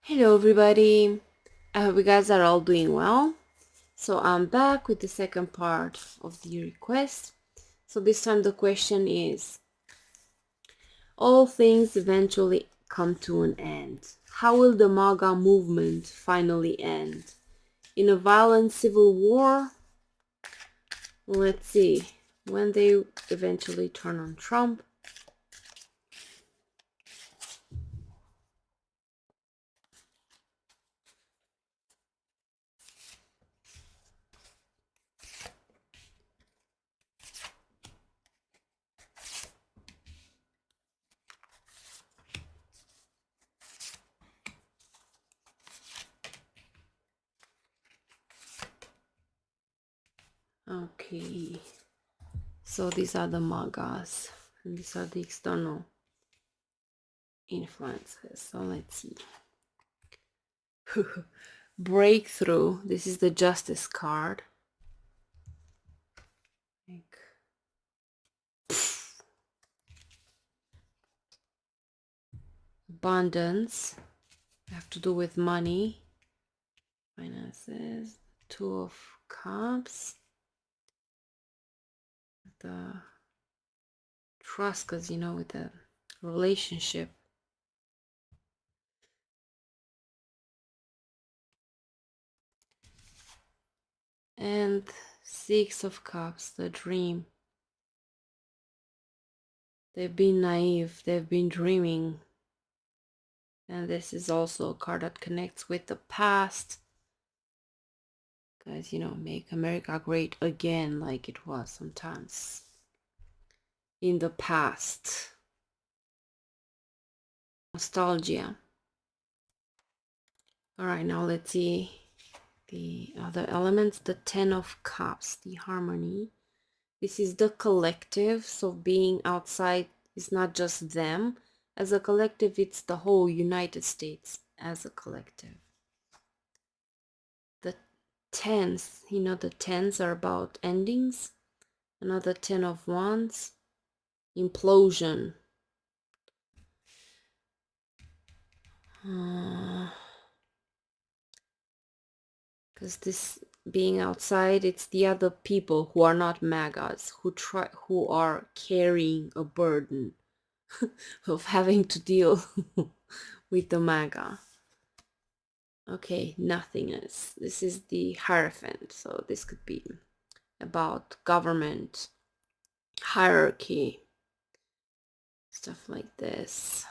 Hello everybody, I hope you guys are all doing well. So I'm back with the second part of the request. So this time the question is, all things eventually come to an end. How will the MAGA movement finally end? In a violent civil war? Let's see, when they eventually turn on Trump. Okay, so these are the MAGAs and these are the external influences. So let's see. Breakthrough. This is the justice card. Like, abundance. Have to do with money. Finances. Two of Cups. The trust, because with the relationship. And Six of Cups, the dream. They've been naive, they've been dreaming. And this is also a card that connects with the past. Guys, make America great again, like it was sometimes in the past. Nostalgia. All right, now let's see the other elements. The Ten of Cups, the harmony. This is the collective, so being outside is not just them. As a collective, it's the whole United States as a collective. The tens, the tens are about endings. Another Ten of Wands, implosion. Because this being outside, it's the other people who are not MAGAs, who are carrying a burden of having to deal with the MAGA. Okay, nothingness. This is the Hierophant, so this could be about government, hierarchy, stuff like this.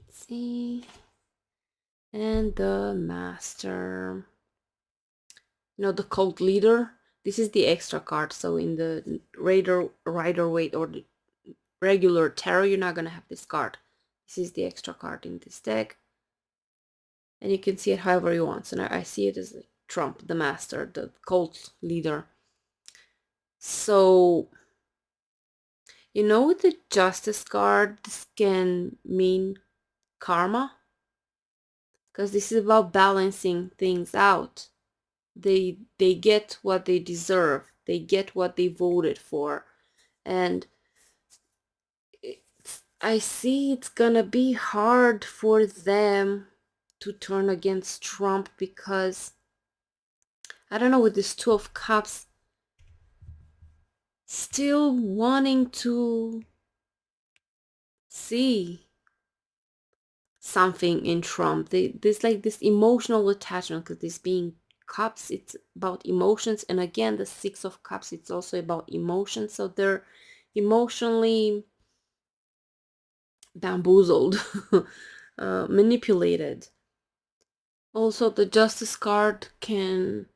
Let's see. And the Master. The cult leader. This is the extra card, so in the Rider Waite or the regular tarot, you're not gonna have this card. This is the extra card in this deck, and you can see it however you want. So now I see it as Trump, the master, the cult leader. So with the Justice card, this can mean karma, because this is about balancing things out. They get what they deserve, they get what they voted for, and I see it's gonna be hard for them to turn against Trump, because I don't know, with this Two of Cups, still wanting to see something in Trump. There's like this emotional attachment, because this being Cups, it's about emotions, and again the Six of Cups, it's also about emotions. So they're emotionally bamboozled, manipulated. Also, the Justice card can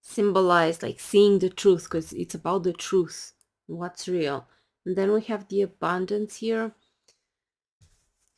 symbolize like seeing the truth, because it's about the truth, what's real. And then we have the Abundance here,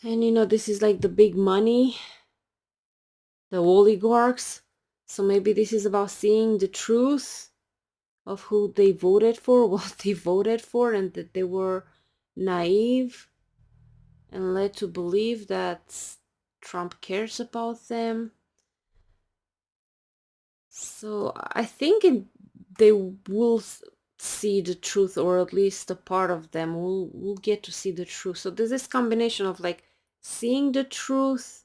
and this is like the big money, the oligarchs. So maybe this is about seeing the truth of who they voted for, what they voted for, and that they were naive and led to believe that Trump cares about them. So I think they will see the truth, or at least a part of them will get to see the truth. So there's this combination of like seeing the truth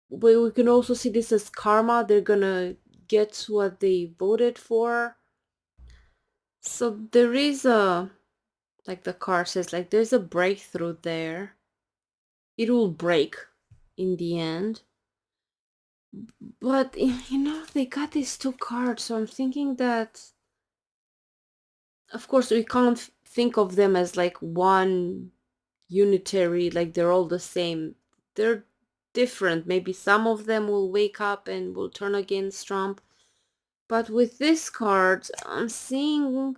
but we can also see this as karma. They're gonna get what they voted for. So there is a, like the card says, like there's a breakthrough there. It will break in the end. But they got these two cards, so I'm thinking that, of course, we can't think of them as like one unitary, like they're all the same. They're different. Maybe some of them will wake up and will turn against Trump. But with this card, I'm seeing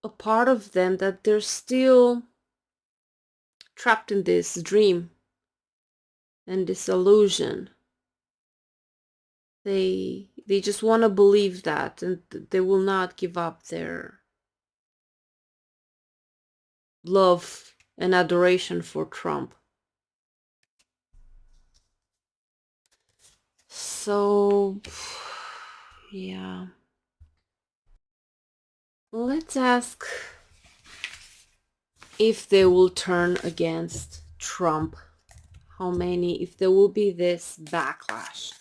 a part of them that they're still trapped in this dream and this illusion. They just want to believe that, and they will not give up their love and adoration for Trump. So, yeah. Let's ask if they will turn against Trump. How many, if there will be this backlash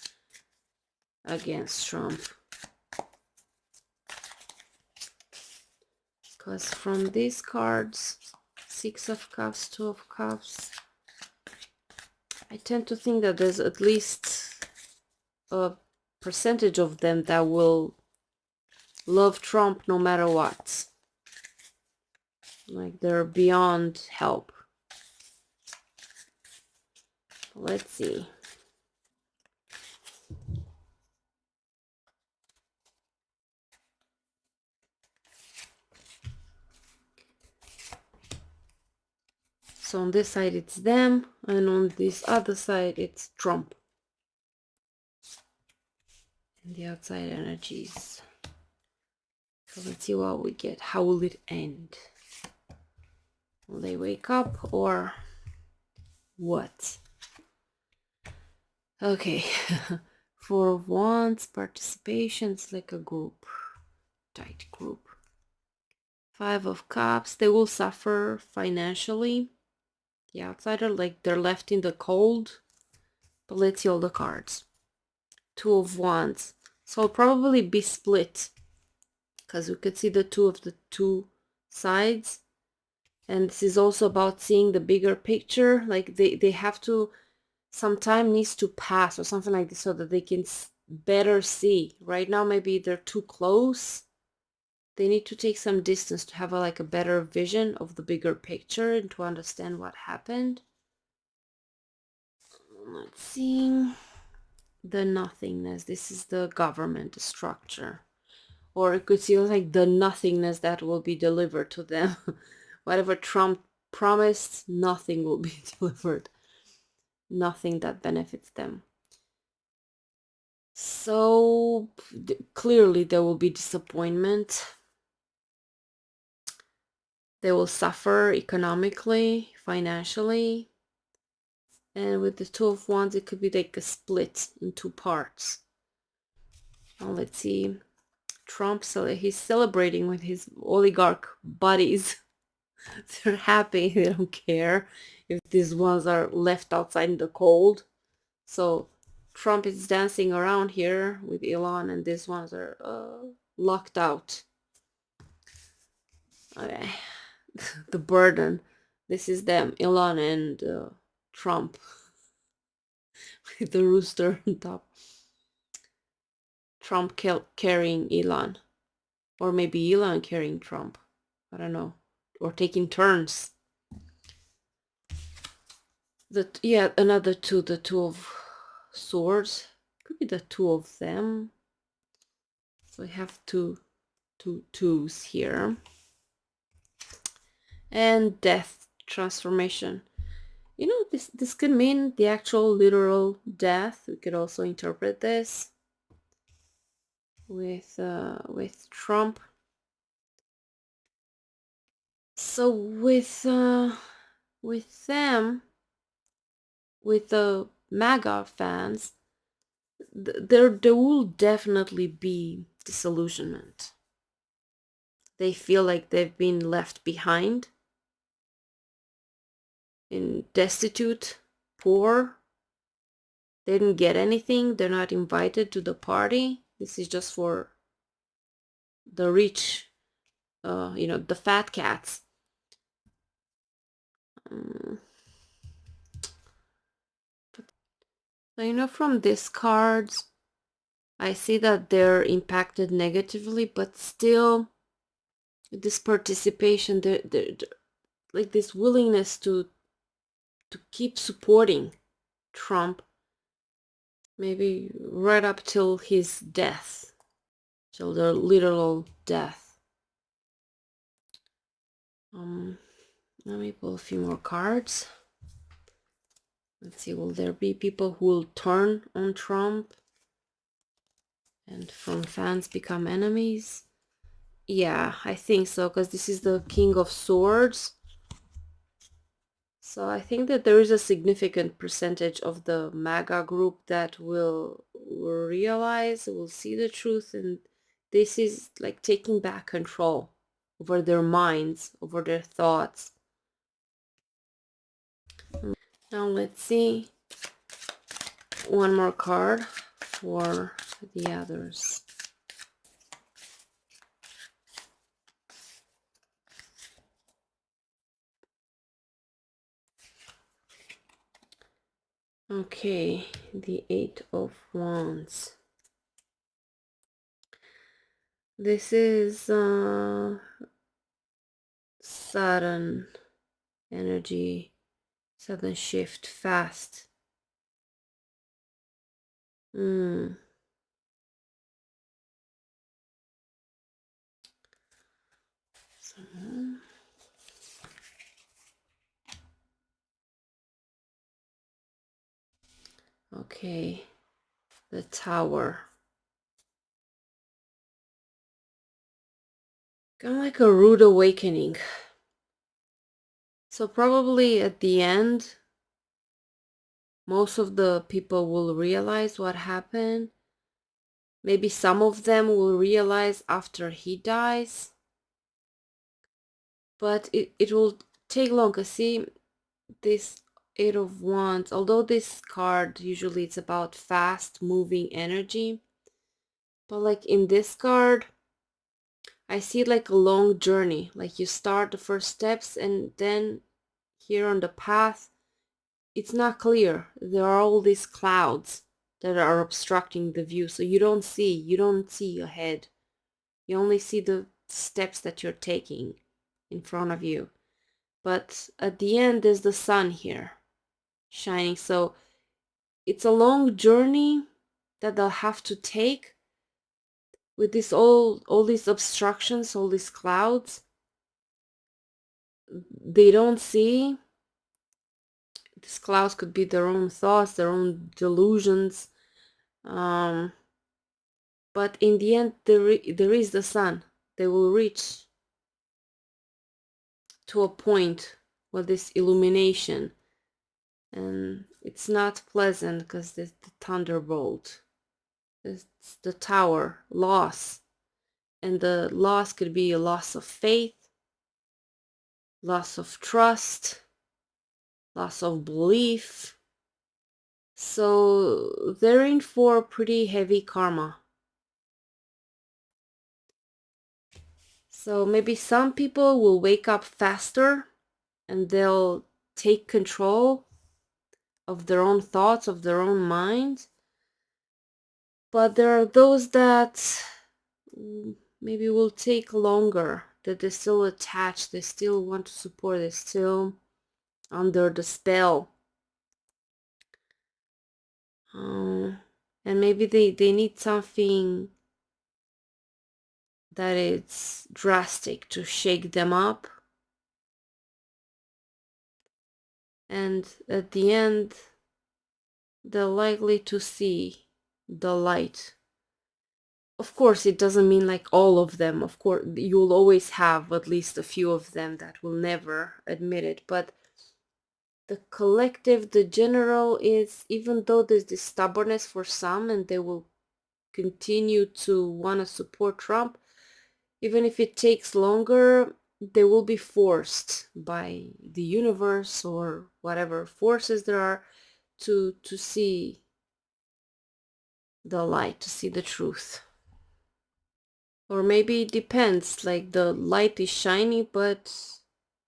against Trump. Because from these cards, Six of Cups, Two of Cups, I tend to think that there's at least a percentage of them that will love Trump no matter what. Like they're beyond help. Let's see. So on this side it's them, and on this other side it's Trump. And the outside energies. So let's see what we get. How will it end? Will they wake up or what? Okay. Four of Wands, participation, it's like a group, tight group. Five of Cups, they will suffer financially. The outsider, like they're left in the cold. But let's see all the cards. Two of Wands, so it'll probably be split, because we could see the two of the two sides. And this is also about seeing the bigger picture. Like they have to, some time needs to pass or something like this so that they can better see. Right now maybe they're too close. They need to take some distance to have like a better vision of the bigger picture and to understand what happened. Let's see. The nothingness. This is the government structure. Or it could see like the nothingness that will be delivered to them. Whatever Trump promised, nothing will be delivered. Nothing that benefits them. So clearly there will be disappointment. They will suffer economically, financially. And with the Two of Wands, it could be like a split in two parts. Now let's see. Trump, he's celebrating with his oligarch buddies. They're happy. They don't care if these ones are left outside in the cold. So Trump is dancing around here with Elon, and these ones are locked out. Okay. The burden. This is them, Elon and Trump. With the rooster on top. Trump carrying Elon. Or maybe Elon carrying Trump. I don't know. Or taking turns. Another two, the Two of Swords. Could be the two of them. So we have two twos here. And death, transformation. This could mean the actual literal death. We could also interpret this with Trump. So with them, with the MAGA fans, there will definitely be disillusionment. They feel like they've been left behind, in destitute, poor, They didn't get anything. They're not invited to the party. This is just for the rich, the fat cats. Um, so, from these cards, I see that they're impacted negatively, but still, this participation, like this willingness to keep supporting Trump, maybe right up till his death, till the literal death. Let me pull a few more cards. Let's see, will there be people who will turn on Trump and from fans become enemies? Yeah, I think so, because this is the King of Swords. So I think that there is a significant percentage of the MAGA group that will realize, will see the truth, and this is like taking back control over their minds, over their thoughts. Now let's see one more card for the others. Okay, the Eight of Wands. This is sudden energy, sudden shift, fast. Okay, the Tower. Kind of like a rude awakening. So probably at the end, most of the people will realize what happened. Maybe some of them will realize after he dies. But it will take longer. See, this Eight of Wands, although this card usually it's about fast moving energy, but like in this card I see it like a long journey. Like you start the first steps and then here on the path it's not clear. There are all these clouds that are obstructing the view, so you don't see ahead. You only see the steps that you're taking in front of you. But at the end there's the sun here shining, so it's a long journey that they'll have to take with this all these obstructions, all these clouds. They don't see. These clouds could be their own thoughts, their own delusions, but in the end there is the sun. They will reach to a point with this illumination, and it's not pleasant because there's the thunderbolt. It's the Tower, loss. And the loss could be a loss of faith, loss of trust, loss of belief. So they're in for pretty heavy karma. So maybe some people will wake up faster and they'll take control of their own thoughts, of their own mind. But there are those that maybe will take longer, that they're still attached, they still want to support, they're still under the spell. And maybe they need something that is drastic to shake them up. And at the end, they're likely to see the light. Of course, it doesn't mean like all of them. Of course, you'll always have at least a few of them that will never admit it. But the collective, the general is, even though there's this stubbornness for some and they will continue to want to support Trump, even if it takes longer, they will be forced by the universe or whatever forces there are to see the light, to see the truth. Or maybe it depends, like the light is shiny, but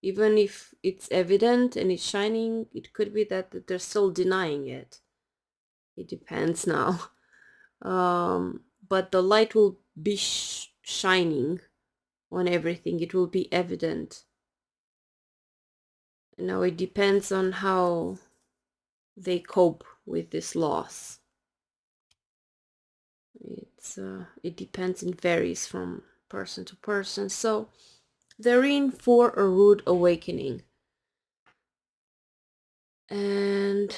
even if it's evident and it's shining, it could be that they're still denying it. It depends now. But the light will be shining on everything. It will be evident. Now it depends on how they cope with this loss. It depends and varies from person to person. So they're in for a rude awakening. And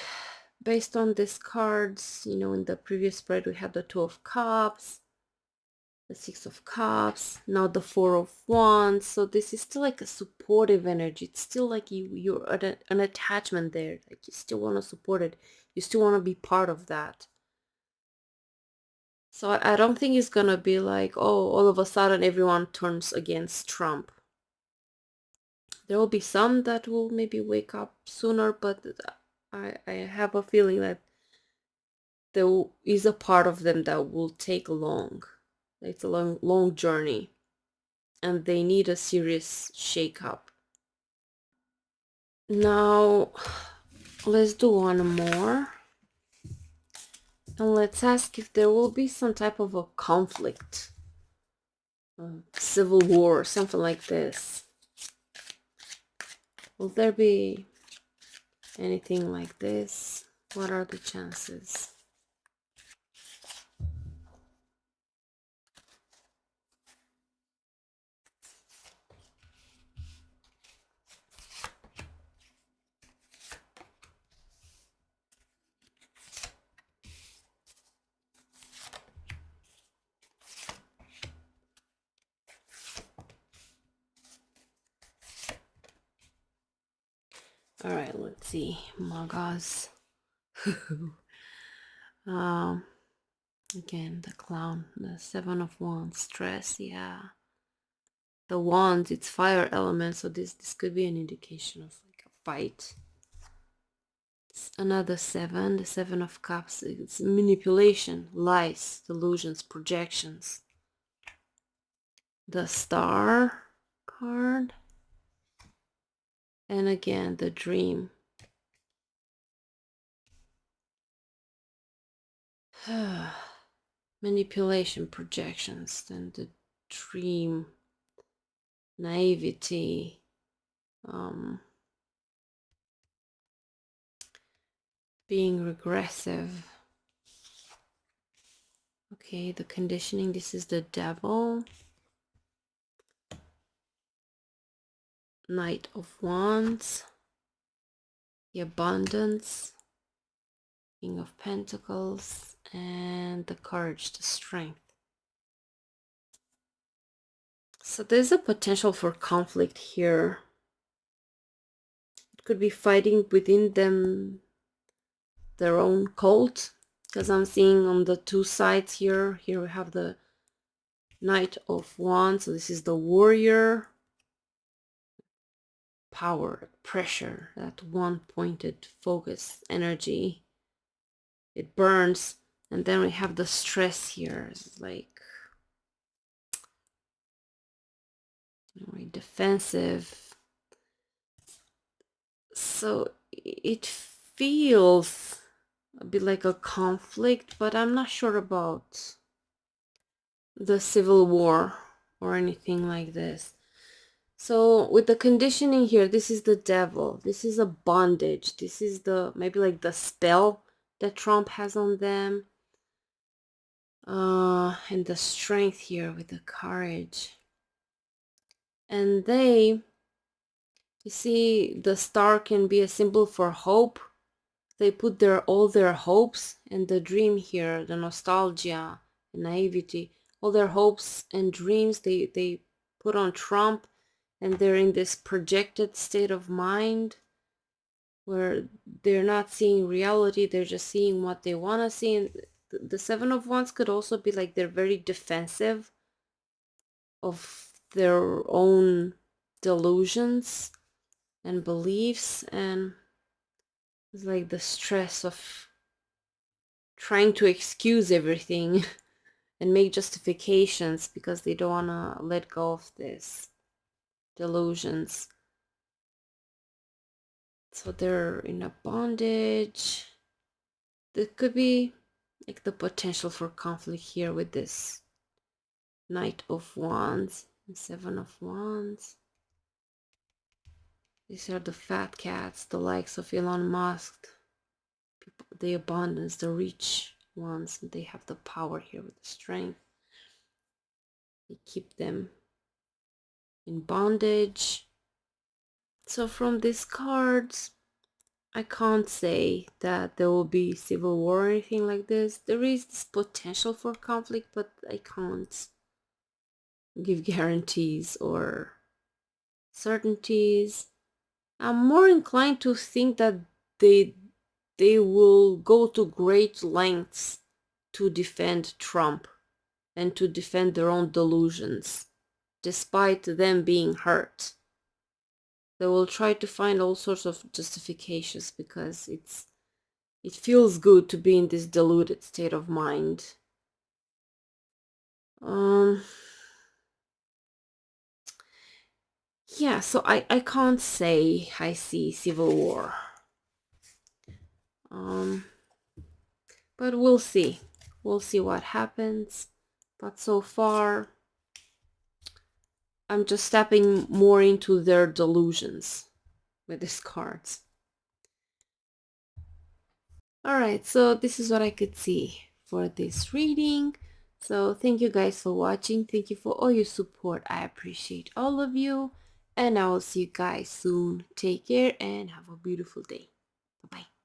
based on these cards, you know, in the previous spread we had the Two of Cups, the Six of Cups, now the Four of Wands. So this is still like a supportive energy. It's still like you're an attachment there. Like you still want to support it. You still want to be part of that. So I don't think it's gonna be like, oh, all of a sudden everyone turns against Trump. There will be some that will maybe wake up sooner, but I have a feeling that there is a part of them that will take long. It's a long journey, and they need a serious shake-up. Now, let's do one more. And let's ask if there will be some type of a conflict, civil war, something like this. Will there be anything like this? What are the chances? All right, let's see. MAGAs. Again, the clown, the Seven of Wands, stress, yeah. The wands, it's fire element, so this could be an indication of like a fight. It's another seven, the Seven of Cups. It's manipulation, lies, delusions, projections. The Star card, and again the Dream. Manipulation, projections, then the Dream, naivety, being regressive. Okay, the conditioning, this is the Devil, Knight of Wands, the Abundance, King of Pentacles, and the Courage, the Strength. So there's a potential for conflict here. It could be fighting within them, their own cult, because I'm seeing on the two sides here we have the Knight of Wands, so this is the warrior, power, pressure, that one pointed focus energy, it burns. And then we have the stress here. It's like very defensive. So it feels a bit like a conflict, but I'm not sure about the civil war or anything like this. So with the conditioning here, this is the Devil. This is a bondage. This is the maybe like the spell that Trump has on them. And the strength here with the courage. And you see, the star can be a symbol for hope. They put all their hopes and the dream here, the nostalgia, the naivety, all their hopes and dreams they put on Trump, and they're in this projected state of mind where they're not seeing reality, they're just seeing what they want to see. And the Seven of Wands could also be like they're very defensive of their own delusions and beliefs, and it's like the stress of trying to excuse everything and make justifications because they don't want to let go of this delusions. So they're in a bondage. There could be like the potential for conflict here with this Knight of Wands and Seven of Wands. These are the fat cats, the likes of Elon Musk, people, the abundance, the rich ones. They have the power here with the strength. They keep them in bondage. So from these cards, I can't say that there will be civil war or anything like this. There is this potential for conflict, but I can't give guarantees or certainties. I'm more inclined to think that they will go to great lengths to defend Trump and to defend their own delusions, despite them being hurt. They will try to find all sorts of justifications because it feels good to be in this deluded state of mind. Yeah, so I can't say I see civil war. But we'll see. We'll see what happens. But so far, I'm just stepping more into their delusions with these cards. Alright, so this is what I could see for this reading. So thank you guys for watching. Thank you for all your support. I appreciate all of you. And I will see you guys soon. Take care and have a beautiful day. Bye-bye.